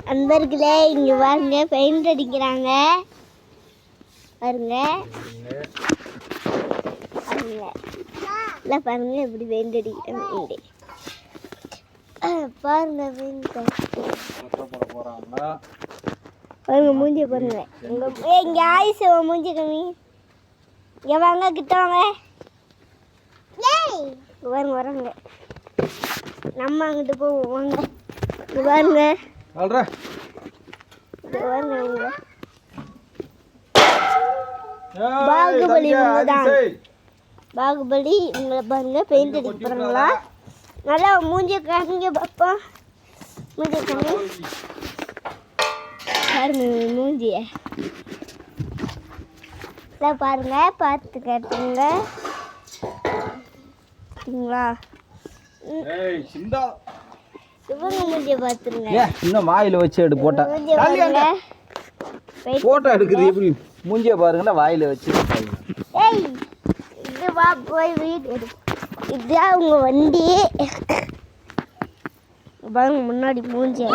அன்பர்களே இங்கே பாருங்க பெயிண்ட் அடிக்கிறாங்க பாருங்க பாருங்க இல்லை பாருங்க எப்படி பெயிண்ட் அடிக்கிறாங்க பாருங்க பெயிண்ட் பாருங்க மூஞ்சி பாருங்க இங்கே ஆயுசு மூஞ்சி கம்மி இங்கே வாங்க கிட்ட வாங்க பாருங்க வராங்க நம்ம அங்கிட்டு போவோம் வாங்க இங்கே பாருங்க பாகுபலி தான் பாகுபலி உங்களை பாருங்க பெயிண்ட் அடிக்க போறாங்களா நல்லா மூஞ்சி காமிங்க பாப்பா மூஞ்சி காமி பாருங்க மூஞ்சிய பாருங்க பார்த்து கேட்டுங்க சிவங்க மூஞ்சிய பார்த்துருங்க இன்னும் வாயில வச்சு எடு போட்டா போட்டோ எடுக்குது எப்படி மூஞ்சிய பாருங்கன்னா வாயில வச்சு ஏய் இது வா போய் வீடியோ எடு இதுதான் உங்க வண்டி பாருங்க முன்னாடி மூஞ்சி